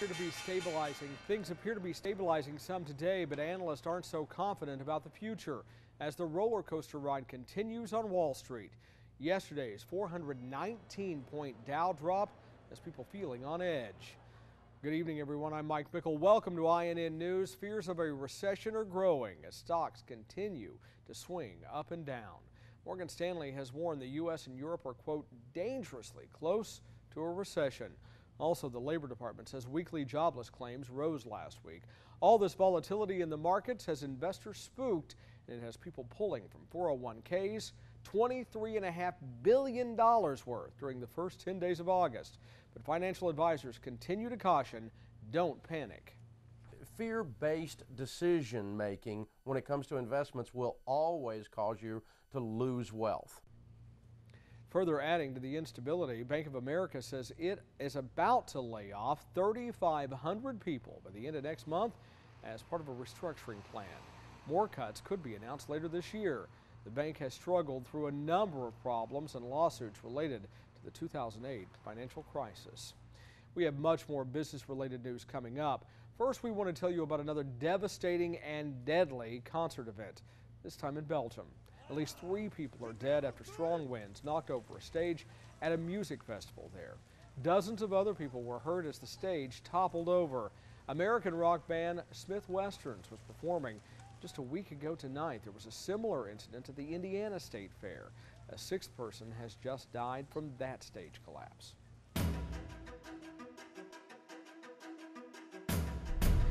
appear to be stabilizing. Things appear to be stabilizing some today, but analysts aren't so confident about the future as the roller coaster ride continues on Wall Street. Yesterday's 419-point Dow drop has people feeling on edge. Good evening, everyone. I'm Mike Bickle. Welcome to INN News. Fears of a recession are growing as stocks continue to swing up and down. Morgan Stanley has warned the U.S. and Europe are, quote, dangerously close to a recession. Also, the Labor Department says weekly jobless claims rose last week. All this volatility in the markets has investors spooked, and it has people pulling from 401ks, $23.5 billion worth during the first 10 days of August. But financial advisors continue to caution, don't panic. Fear-based decision making when it comes to investments will always cause you to lose wealth. Further adding to the instability, Bank of America says it is about to lay off 3,500 people by the end of next month as part of a restructuring plan. More cuts could be announced later this year. The bank has struggled through a number of problems and lawsuits related to the 2008 financial crisis. We have much more business-related news coming up. First, we want to tell you about another devastating and deadly concert event, this time in Belgium. At least 3 people are dead after strong winds knocked over a stage at a music festival there. Dozens of other people were hurt as the stage toppled over. American rock band Smith Westerns was performing. Just a week ago tonight, there was a similar incident at the Indiana State Fair. A 6th person has just died from that stage collapse.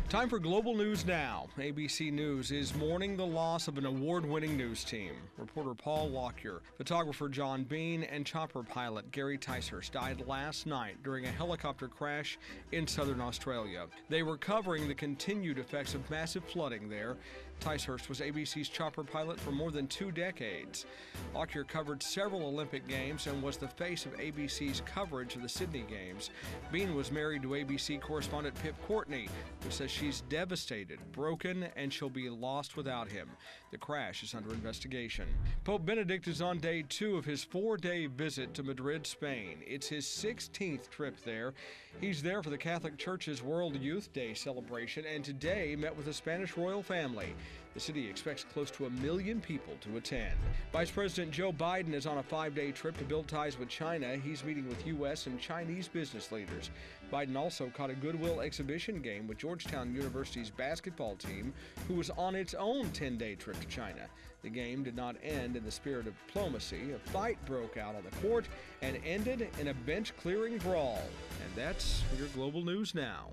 Time for Global News Now. ABC News is mourning the loss of an award-winning news team. Reporter Paul Lockyer, photographer John Bean, and chopper pilot Gary Ticehurst died last night during a helicopter crash in southern Australia. They were covering the continued effects of massive flooding there. Ticehurst was ABC's chopper pilot for more than 2 decades. Lockyer covered several Olympic Games and was the face of ABC's coverage of the Sydney Games. Bean was married to ABC correspondent Pip Courtney, who says she's devastated, broken, and she'll be lost without him. The crash is under investigation. Pope Benedict is on day 2 of his 4-day visit to Madrid, Spain. It's his 16th trip there. He's there for the Catholic Church's World Youth Day celebration and today met with the Spanish royal family. The city expects close to 1 million people to attend. Vice President Joe Biden is on a 5-day trip to build ties with China. He's meeting with U.S. and Chinese business leaders. Biden also caught a goodwill exhibition game with Georgetown University's basketball team, who was on its own 10-day trip to China. The game did not end in the spirit of diplomacy. A fight broke out on the court and ended in a bench-clearing brawl. And that's your Global News Now.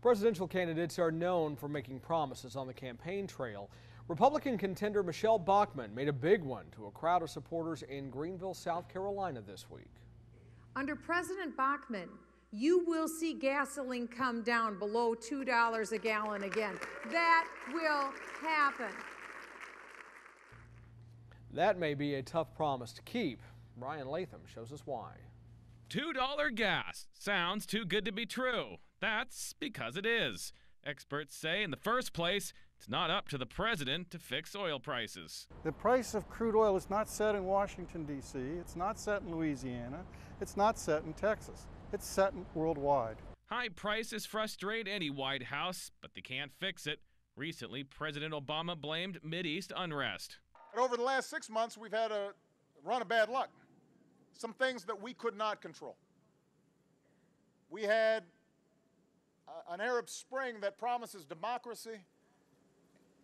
Presidential candidates are known for making promises on the campaign trail. Republican contender Michelle Bachmann made a big one to a crowd of supporters in Greenville, South Carolina this week. Under President Bachmann, you will see gasoline come down below $2 a gallon again. That will happen. That may be a tough promise to keep. Brian Latham shows us why. $2 gas sounds too good to be true. That's because it is. Experts say in the first place, it's not up to the president to fix oil prices. The price of crude oil is not set in Washington, D.C. It's not set in Louisiana. It's not set in Texas. It's set worldwide. High prices frustrate any White House, but they can't fix it. Recently, President Obama blamed Mideast unrest. But over the last 6 months, we've had a run of bad luck. Some things that we could not control. We had an Arab Spring that promises democracy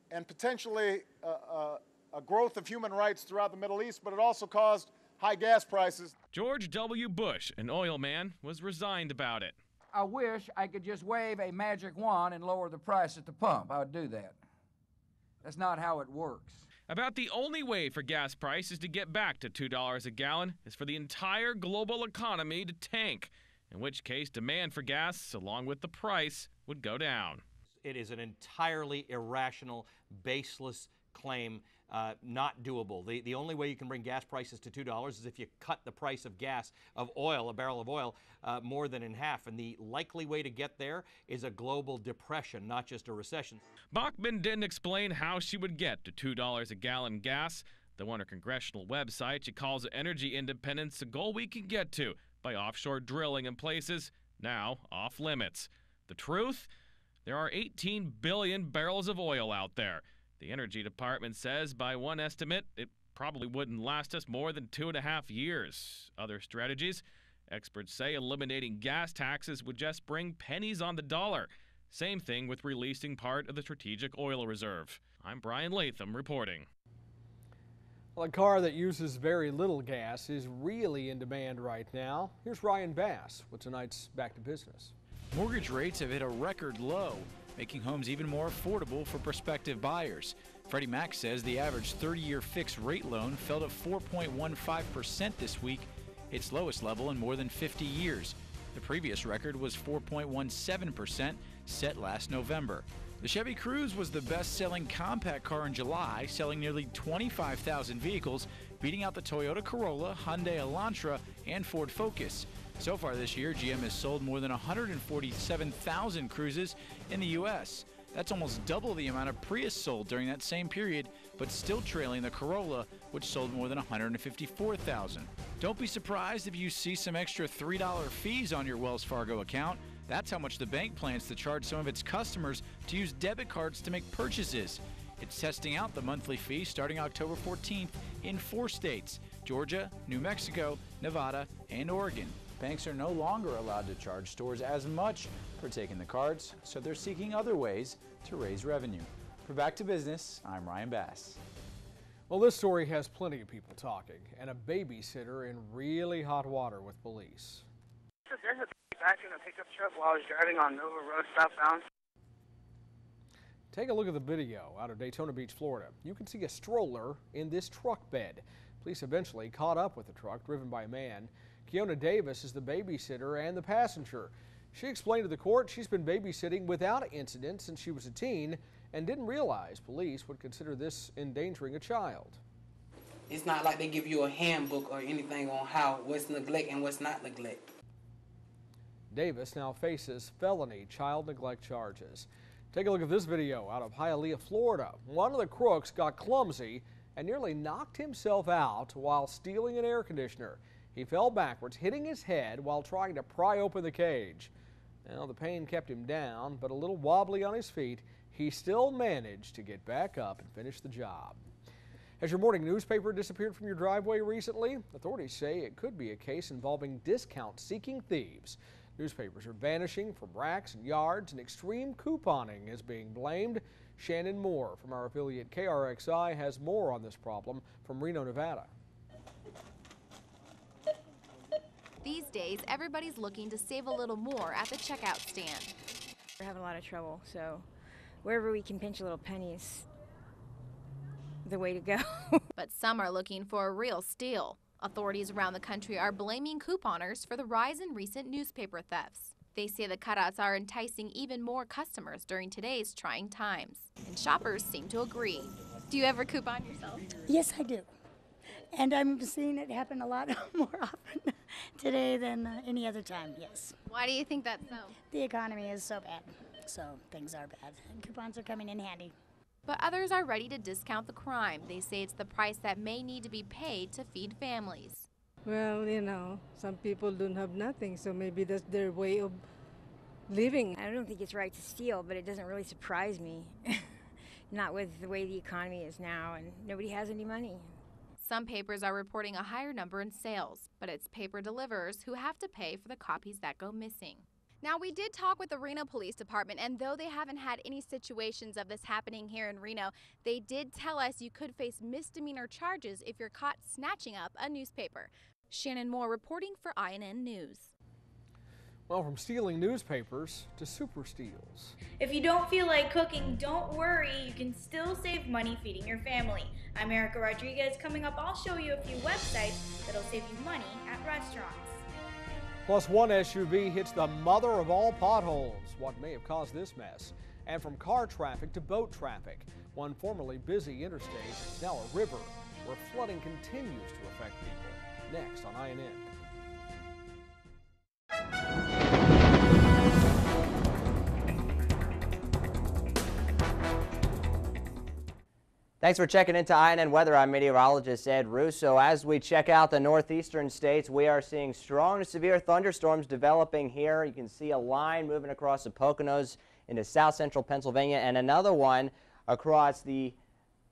and potentially a growth of human rights throughout the Middle East, but it also caused high gas prices. George W. Bush, an oil man, was resigned about it. I wish I could just wave a magic wand and lower the price at the pump. I would do that. That's not how it works. About the only way for gas prices to get back to $2 a gallon is for the entire global economy to tank, in which case demand for gas, along with the price, would go down. It is an entirely irrational, baseless claim, not doable. The only way you can bring gas prices to $2 is if you cut the price of gas, of oil, a barrel of oil, more than in half. And the likely way to get there is a global depression, not just a recession. Bachmann didn't explain how she would get to $2 a gallon gas. Though on her congressional website, she calls energy independence a goal we can get to, by offshore drilling in places now off limits. The truth? There are 18 billion barrels of oil out there. The Energy Department says by one estimate, it probably wouldn't last us more than 2.5 years. Other strategies? Experts say eliminating gas taxes would just bring pennies on the dollar. Same thing with releasing part of the strategic oil reserve. I'm Brian Latham reporting. Well, a car that uses very little gas is really in demand right now. Here's Ryan Bass with tonight's Back to Business. Mortgage rates have hit a record low, making homes even more affordable for prospective buyers. Freddie Mac says the average 30-year fixed rate loan fell to 4.15% this week, its lowest level in more than 50 years. The previous record was 4.17%, set last November. The Chevy Cruze was the best-selling compact car in July, selling nearly 25,000 vehicles, beating out the Toyota Corolla, Hyundai Elantra, and Ford Focus. So far this year, GM has sold more than 147,000 Cruzes in the U.S. That's almost double the amount of Prius sold during that same period, but still trailing the Corolla, which sold more than 154,000. Don't be surprised if you see some extra $3 fees on your Wells Fargo account. That's how much the bank plans to charge some of its customers to use debit cards to make purchases. It's testing out the monthly fee starting October 14th in 4 states: Georgia, New Mexico, Nevada, and Oregon. Banks are no longer allowed to charge stores as much for taking the cards, so they're seeking other ways to raise revenue. For Back to Business, I'm Ryan Bass. Well, this story has plenty of people talking, and a babysitter in really hot water with police. There's a back in a pickup truck while I was driving on Nova Road southbound. Take a look at the video out of Daytona Beach, Florida. You can see a stroller in this truck bed. Police eventually caught up with the truck driven by a man. Kiona Davis is the babysitter and the passenger. She explained to the court she's been babysitting without incident since she was a teen and didn't realize police would consider this endangering a child. It's not like they give you a handbook or anything on what's neglect and what's not neglect. Davis now faces felony child neglect charges. Take a look at this video out of Hialeah, Florida. One of the crooks got clumsy and nearly knocked himself out while stealing an air conditioner. He fell backwards, hitting his head while trying to pry open the cage. Now, the pain kept him down, but a little wobbly on his feet, he still managed to get back up and finish the job. Has your morning newspaper disappeared from your driveway recently? Authorities say it could be a case involving discount-seeking thieves. Newspapers are vanishing from racks and yards, and extreme couponing is being blamed. Shannon Moore from our affiliate KRXI has more on this problem from Reno, Nevada. These days, everybody's looking to save a little more at the checkout stand. We're having a lot of trouble, so wherever we can pinch a little penny is the way to go. But some are looking for a real steal. Authorities around the country are blaming couponers for the rise in recent newspaper thefts. They say the cutouts are enticing even more customers during today's trying times. And shoppers seem to agree. Do you ever coupon yourself? Yes, I do. And I'm seeing it happen a lot more often today than any other time, yes. Why do you think that's so? The economy is so bad, so things are bad. And coupons are coming in handy. But others are ready to discount the crime. They say it's the price that may need to be paid to feed families. Well, you know, some people don't have nothing, so maybe that's their way of living. I don't think it's right to steal, but it doesn't really surprise me. Not with the way the economy is now, and nobody has any money. Some papers are reporting a higher number in sales, but it's paper deliverers who have to pay for the copies that go missing. Now, we did talk with the Reno Police Department, and though they haven't had any situations of this happening here in Reno, they did tell us you could face misdemeanor charges if you're caught snatching up a newspaper. Shannon Moore reporting for INN News. Well, from stealing newspapers to super steals. If you don't feel like cooking, don't worry. You can still save money feeding your family. I'm Erica Rodriguez. Coming up, I'll show you a few websites that'll save you money at restaurants. Plus, one SUV hits the mother of all potholes. What may have caused this mess? And from car traffic to boat traffic, one formerly busy interstate is now a river where flooding continues to affect people. Next on INN. Thanks for checking into INN Weather. I'm meteorologist Ed Russo. As we check out the northeastern states, we are seeing strong to severe thunderstorms developing here. You can see a line moving across the Poconos into south central Pennsylvania and another one across the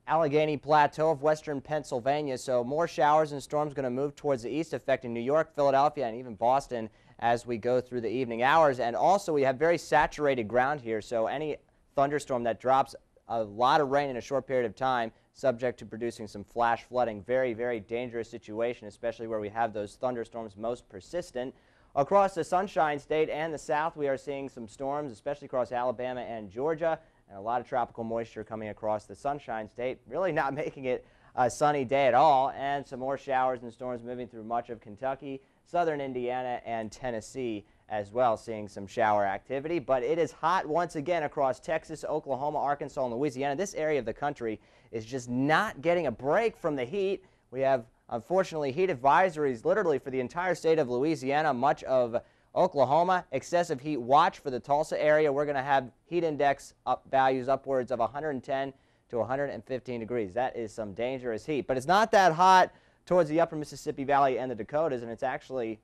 Allegheny Plateau of western Pennsylvania. So more showers and storms going to move towards the east, affecting New York, Philadelphia, and even Boston as we go through the evening hours. And also we have very saturated ground here, so any thunderstorm that drops a lot of rain in a short period of time, subject to producing some flash flooding. Very, very dangerous situation, especially where we have those thunderstorms most persistent. Across the Sunshine State and the South, we are seeing some storms, especially across Alabama and Georgia, and a lot of tropical moisture coming across the Sunshine State, really not making it a sunny day at all, and some more showers and storms moving through much of Kentucky, southern Indiana, and Tennessee as well, seeing some shower activity. But it is hot once again across Texas, Oklahoma, Arkansas, and Louisiana. This area of the country is just not getting a break from the heat. We have, unfortunately, heat advisories literally for the entire state of Louisiana, much of Oklahoma. Excessive heat watch for the Tulsa area. We're going to have heat index values upwards of 110 to 115 degrees. That is some dangerous heat. But it's not that hot towards the upper Mississippi Valley and the Dakotas, and it's actually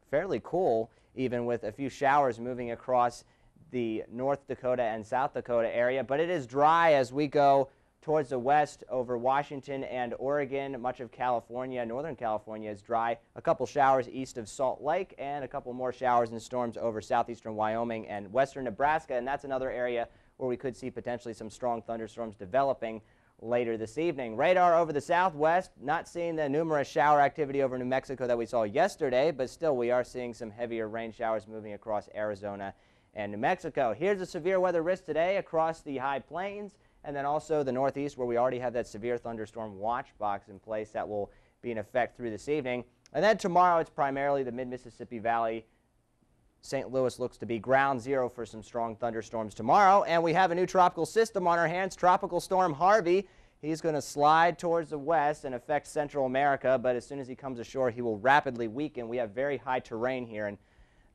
fairly cool, even with a few showers moving across the North Dakota and South Dakota area. But it is dry as we go towards the west over Washington and Oregon. Much of California, Northern California is dry. A couple showers east of Salt Lake and a couple more showers and storms over southeastern Wyoming and western Nebraska. And that's another area where we could see potentially some strong thunderstorms developing later this evening. Radar over the southwest, not seeing the numerous shower activity over New Mexico that we saw yesterday, but still we are seeing some heavier rain showers moving across Arizona and New Mexico. Here's a severe weather risk today across the high plains and then also the northeast, where we already have that severe thunderstorm watch box in place that will be in effect through this evening. And then tomorrow it's primarily the mid-Mississippi Valley. St. Louis looks to be ground zero for some strong thunderstorms tomorrow. And we have a new tropical system on our hands, Tropical Storm Harvey. He's going to slide towards the west and affect Central America, but as soon as he comes ashore, he will rapidly weaken. We have very high terrain here, and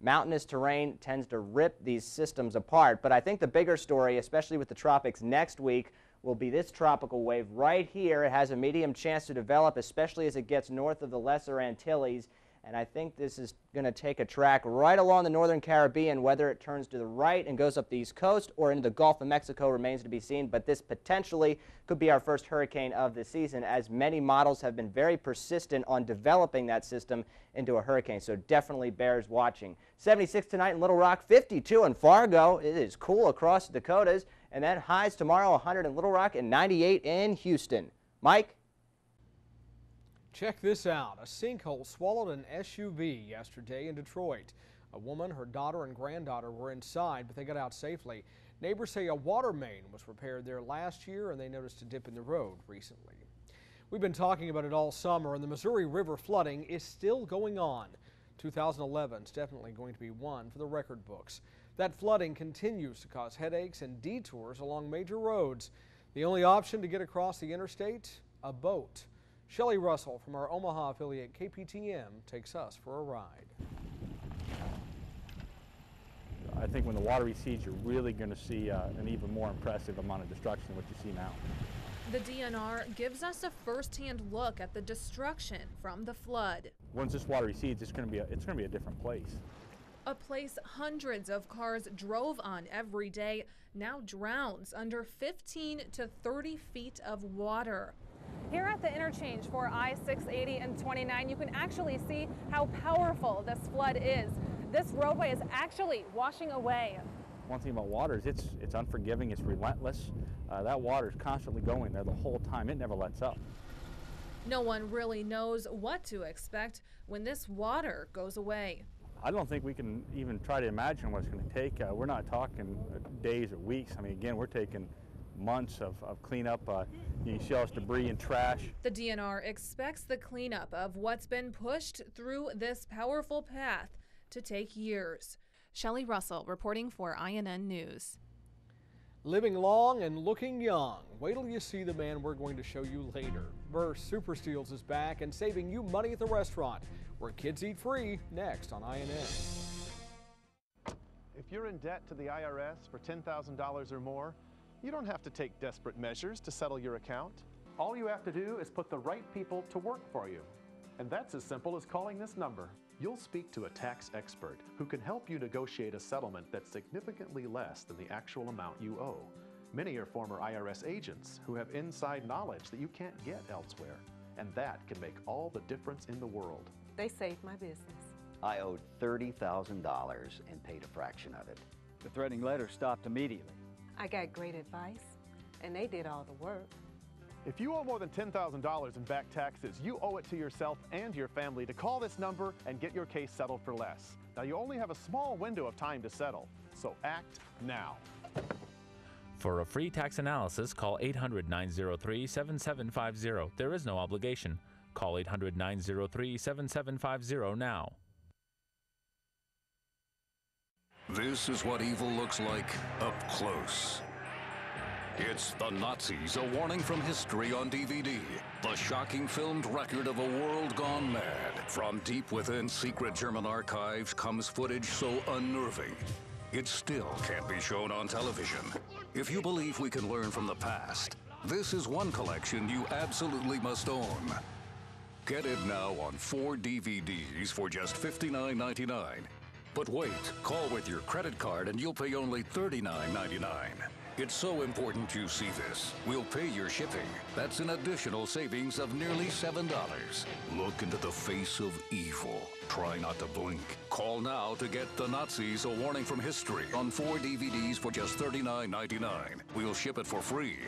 mountainous terrain tends to rip these systems apart. But I think the bigger story, especially with the tropics next week, will be this tropical wave right here. It has a medium chance to develop, especially as it gets north of the Lesser Antilles. And I think this is going to take a track right along the northern Caribbean. Whether it turns to the right and goes up the east coast or into the Gulf of Mexico remains to be seen. But this potentially could be our first hurricane of the season, as many models have been very persistent on developing that system into a hurricane. So definitely bears watching. 76 tonight in Little Rock, 52 in Fargo. It is cool across the Dakotas. And then highs tomorrow, 100 in Little Rock and 98 in Houston. Mike? Check this out. A sinkhole swallowed an SUV yesterday in Detroit. A woman, her daughter, and granddaughter were inside, but they got out safely. Neighbors say a water main was repaired there last year, and they noticed a dip in the road recently. We've been talking about it all summer, and the Missouri River flooding is still going on. 2011 is definitely going to be one for the record books. That flooding continues to cause headaches and detours along major roads. The only option to get across the interstate? A boat. Shelley Russell from our Omaha affiliate KPTM takes us for a ride. I think when the water recedes, you're really going to see an even more impressive amount of destruction than what you see now. The DNR gives us a first-hand look at the destruction from the flood. Once this water recedes, it's going to be a different place. A place hundreds of cars drove on every day now drowns under 15 to 30 feet of water. Here at the interchange for I-680 and 29, you can actually see how powerful this flood is. This roadway is actually washing away. One thing about water is it's unforgiving, it's relentless. That water is constantly going there the whole time. It never lets up. No one really knows what to expect when this water goes away. I don't think we can even try to imagine what it's going to take. We're not talking days or weeks. I mean, again, we're taking months of cleanup. You see all this debris and trash. The DNR expects the cleanup of what's been pushed through this powerful path to take years. Shelley Russell reporting for INN News. Living long and looking young. Wait till you see the man we're going to show you later. Burr Super Steals is back and saving you money at the restaurant, where kids eat free, next on INN. If you're in debt to the IRS for $10,000 or more, You don't have to take desperate measures to settle your account. All you have to do is put the right people to work for you. And that's as simple as calling this number. You'll speak to a tax expert who can help you negotiate a settlement that's significantly less than the actual amount you owe. Many are former IRS agents who have inside knowledge that you can't get elsewhere. And that can make all the difference in the world. They saved my business. I owed $30,000 and paid a fraction of it. The threatening letter stopped immediately. I got great advice, and they did all the work. If you owe more than $10,000 in back taxes, you owe it to yourself and your family to call this number and get your case settled for less. Now, you only have a small window of time to settle, so act now. For a free tax analysis, call 800-903-7750. There is no obligation. Call 800-903-7750 now. This is what evil looks like up close. It's The Nazis, a warning from history on DVD. The shocking filmed record of a world gone mad. From deep within secret German archives comes footage so unnerving, it still can't be shown on television. If you believe we can learn from the past, this is one collection you absolutely must own. Get it now on 4 DVDs for just $59.99. But wait, call with your credit card and you'll pay only $39.99. It's so important you see this. We'll pay your shipping. That's an additional savings of nearly $7. Look into the face of evil. Try not to blink. Call now to get The Nazis, a warning from history on 4 DVDs for just $39.99. We'll ship it for free.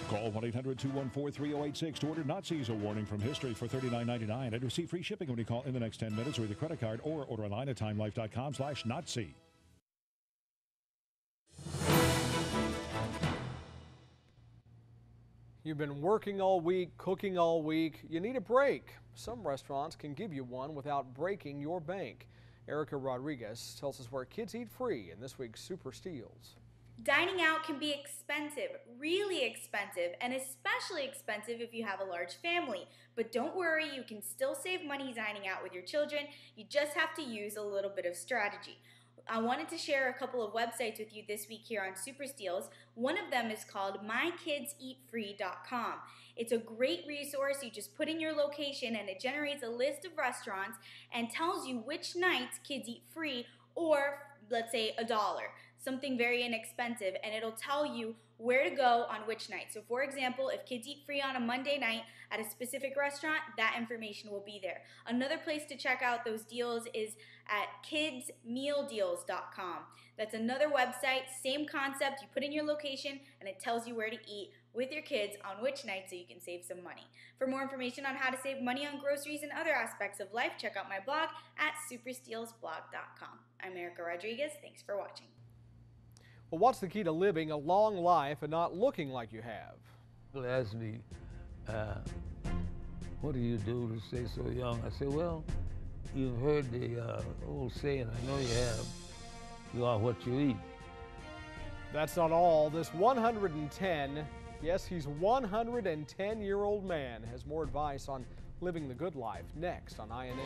Call 1-800-214-3086 to order Nazis, a warning from history for $39.99 and receive free shipping when you call in the next 10 minutes with a credit card or order online at timelife.com/Nazi. You've been working all week, cooking all week. You need a break. Some restaurants can give you one without breaking your bank. Erica Rodriguez tells us where kids eat free in this week's Super Steals. Dining out can be expensive, really expensive, and especially expensive if you have a large family. But don't worry, you can still save money dining out with your children. You just have to use a little bit of strategy. I wanted to share a couple of websites with you this week here on Super Steals. One of them is called MyKidsEatFree.com. It's a great resource. You just put in your location and it generates a list of restaurants and tells you which nights kids eat free, or let's say $1, something very inexpensive, and it'll tell you where to go on which night. So for example, if kids eat free on a Monday night at a specific restaurant, that information will be there. Another place to check out those deals is at kidsmealdeals.com. That's another website, same concept. You put in your location and it tells you where to eat with your kids on which night so you can save some money. For more information on how to save money on groceries and other aspects of life, check out my blog at superstealsblog.com. I'm Erica Rodriguez. Thanks for watching. Well, what's the key to living a long life and not looking like you have? People ask me, what do you do to stay so young? I say, well, you've heard the old saying, I know you have, you are what you eat. That's not all. This 110, yes, he's 110-year-old man has more advice on living the good life next on INN.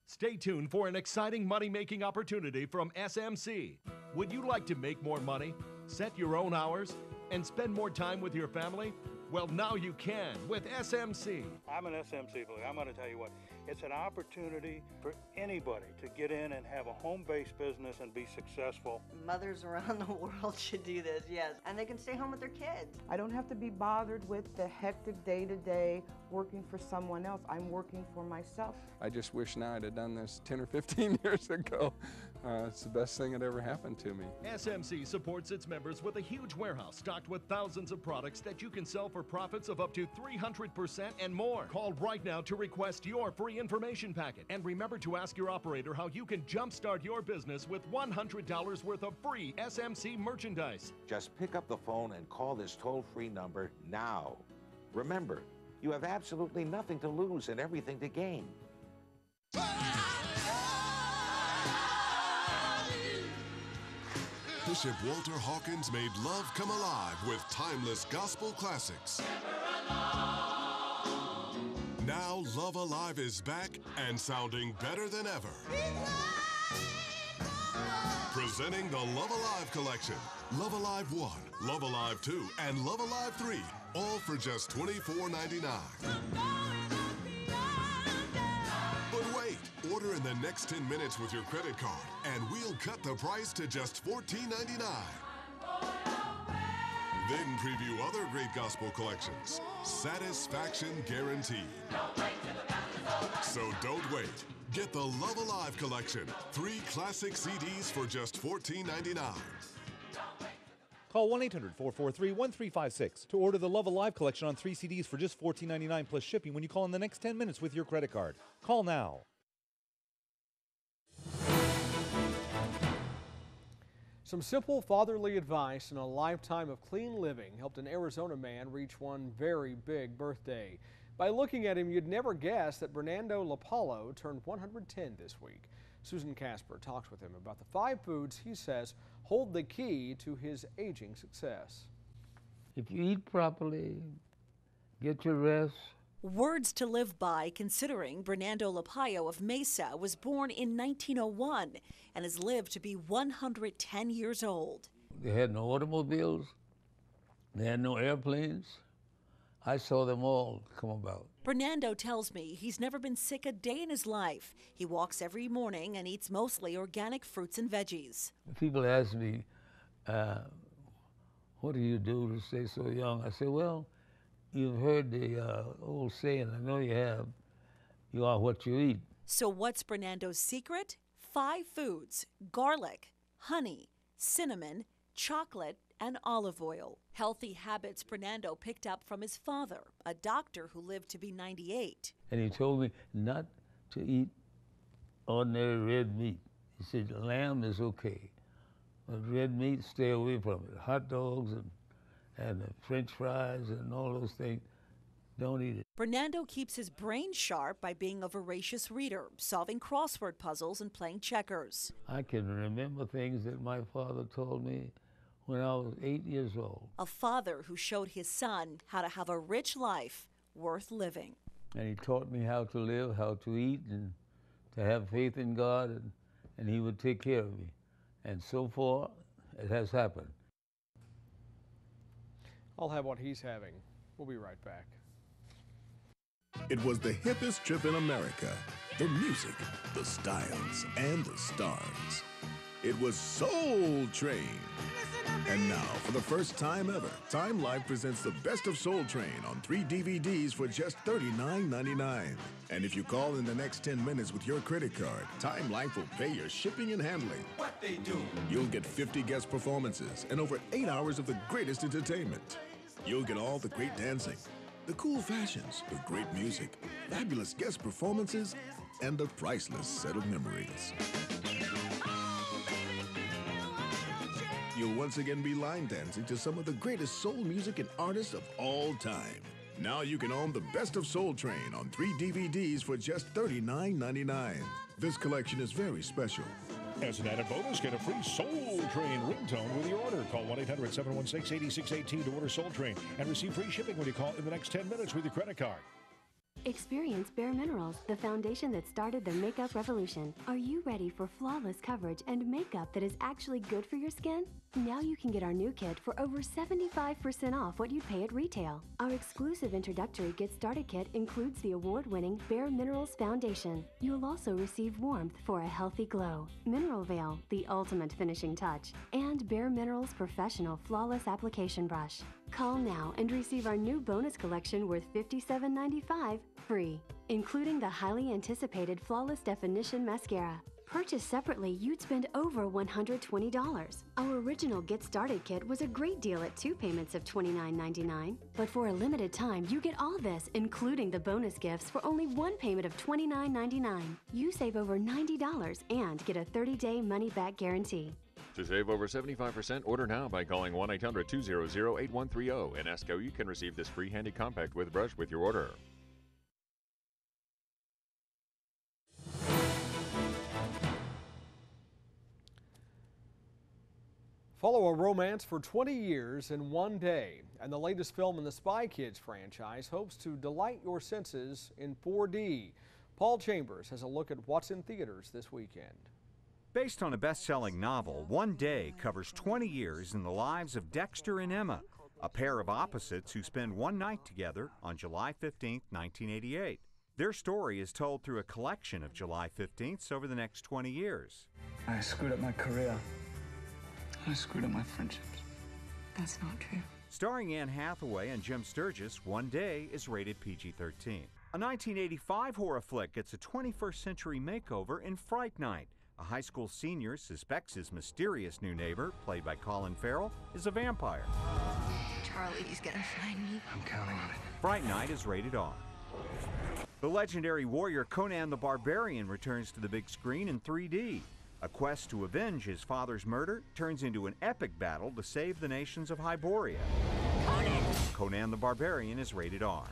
Stay tuned for an exciting money-making opportunity from SMC. Would you like to make more money, set your own hours, and spend more time with your family? Well, now you can with SMC. I'm an SMC believer. I'm going to tell you what, it's an opportunity for anybody to get in and have a home-based business and be successful. Mothers around the world should do this, yes, and they can stay home with their kids. I don't have to be bothered with the hectic day-to-day working for someone else. I'm working for myself. I just wish now I'd have done this 10 or 15 years ago. It's the best thing that ever happened to me. SMC supports its members with a huge warehouse stocked with thousands of products that you can sell for profits of up to 300% and more. Call right now to request your free information packet. And remember to ask your operator how you can jumpstart your business with $100 worth of free SMC merchandise. Just pick up the phone and call this toll-free number now. Remember, you have absolutely nothing to lose and everything to gain. Bishop Walter Hawkins made love come alive with timeless gospel classics. Now Love Alive is back and sounding better than ever. Presenting the Love Alive collection. Love Alive 1, Love Alive 2, and Love Alive 3. All for just $24.99. But wait, order in the next 10 minutes with your credit card, and we'll cut the price to just $14.99. Then preview other great gospel collections. Satisfaction guaranteed. So don't wait. Get the Love Alive collection. 3 classic CDs for just $14.99. Call 1-800-443-1356 to order the Love Alive collection on 3 CDs for just $14.99 plus shipping when you call in the next 10 minutes with your credit card. Call now. Some simple fatherly advice and a lifetime of clean living helped an Arizona man reach one very big birthday. By looking at him, you'd never guess that Bernardo Lapallo turned 110 this week. Susan Casper talks with him about the 5 foods he says hold the key to his aging success. If you eat properly, get your rest. Words to live by, considering Bernardo Lapallo of Mesa was born in 1901 and has lived to be 110 years old. They had no automobiles. They had no airplanes. I saw them all come about. Bernardo tells me he's never been sick a day in his life. He walks every morning and eats mostly organic fruits and veggies. People ask me, what do you do to stay so young? I say, well, you've heard the old saying, I know you have, you are what you eat. So what's Bernardo's secret? 5 foods: garlic, honey, cinnamon, chocolate, and olive oil. Healthy habits Bernardo picked up from his father, a doctor who lived to be 98. And he told me not to eat ordinary red meat. He said lamb is okay, but red meat, stay away from it. Hot dogs and French fries and all those things, don't eat it. Bernardo keeps his brain sharp by being a voracious reader, solving crossword puzzles and playing checkers. I can remember things that my father told me when I was 8 years old. A father who showed his son how to have a rich life worth living. And he taught me how to live, how to eat, and to have faith in God, and he would take care of me. And so far, it has happened. I'll have what he's having. We'll be right back. It was the hippest trip in America. The music, the styles, and the stars. It was Soul Train. And now, for the first time ever, Time Life presents the Best of Soul Train on 3 DVDs for just $39.99. And if you call in the next 10 minutes with your credit card, Time Life will pay your shipping and handling. What they do? You'll get 50 guest performances and over 8 hours of the greatest entertainment. You'll get all the great dancing, the cool fashions, the great music, fabulous guest performances, and a priceless set of memories. You'll once again be line dancing to some of the greatest soul music and artists of all time. Now you can own the Best of Soul Train on 3 DVDs for just $39.99. This collection is very special. As an added bonus, get a free Soul Train ringtone with your order. Call 1-800-716-8618 to order Soul Train and receive free shipping when you call in the next 10 minutes with your credit card. Experience Bare Minerals, the foundation that started the makeup revolution. Are you ready for flawless coverage and makeup that is actually good for your skin? Now you can get our new kit for over 75% off what you'd pay at retail. Our exclusive introductory Get Started kit includes the award-winning Bare Minerals Foundation. You'll also receive warmth for a healthy glow, Mineral Veil, the ultimate finishing touch, and Bare Minerals Professional Flawless Application Brush. Call now and receive our new bonus collection worth $57.95 free, including the highly anticipated Flawless Definition Mascara. Purchased separately, you'd spend over $120. Our original Get Started kit was a great deal at 2 payments of $29.99. But for a limited time, you get all this, including the bonus gifts, for only 1 payment of $29.99. You save over $90 and get a 30-day money-back guarantee. To save over 75%, order now by calling 1-800-200-8130 and ask how you can receive this free handy compact with brush with your order. Follow a romance for 20 years in one day, and the latest film in the Spy Kids franchise hopes to delight your senses in 4D. Paul Chambers has a look at what's in theaters this weekend. Based on a best-selling novel, One Day covers 20 years in the lives of Dexter and Emma, a pair of opposites who spend one night together on July 15, 1988. Their story is told through a collection of July 15ths over the next 20 years. I screwed up my career. I screwed up my friendships. That's not true. Starring Anne Hathaway and Jim Sturgis, One Day is rated PG-13. A 1985 horror flick gets a 21st century makeover in Fright Night. A high school senior suspects his mysterious new neighbor, played by Colin Farrell, is a vampire. Charlie's gonna find me. I'm counting on it. Fright Night is rated R. The legendary warrior Conan the Barbarian returns to the big screen in 3D. A quest to avenge his father's murder turns into an epic battle to save the nations of Hyboria. Conan the Barbarian is rated R.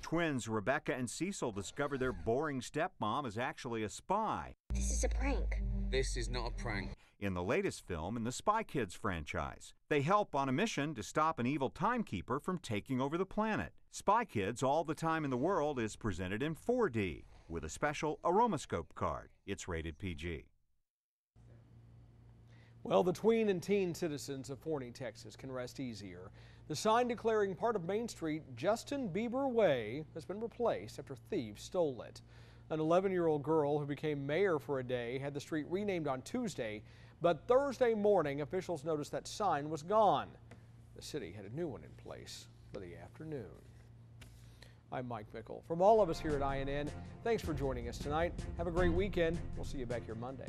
Twins Rebecca and Cecil discover their boring stepmom is actually a spy. This is a prank. This is not a prank. In the latest film in the Spy Kids franchise, they help on a mission to stop an evil timekeeper from taking over the planet. Spy Kids All the Time in the World is presented in 4D with a special Aromascope card. It's rated PG. Well, the tween and teen citizens of Forney, Texas can rest easier. The sign declaring part of Main Street Justin Bieber Way has been replaced after thieves stole it. An 11-year-old girl who became mayor for a day had the street renamed on Tuesday, but Thursday morning officials noticed that sign was gone. The city had a new one in place for the afternoon. I'm Mike Mickle. From all of us here at INN, thanks for joining us tonight. Have a great weekend. We'll see you back here Monday.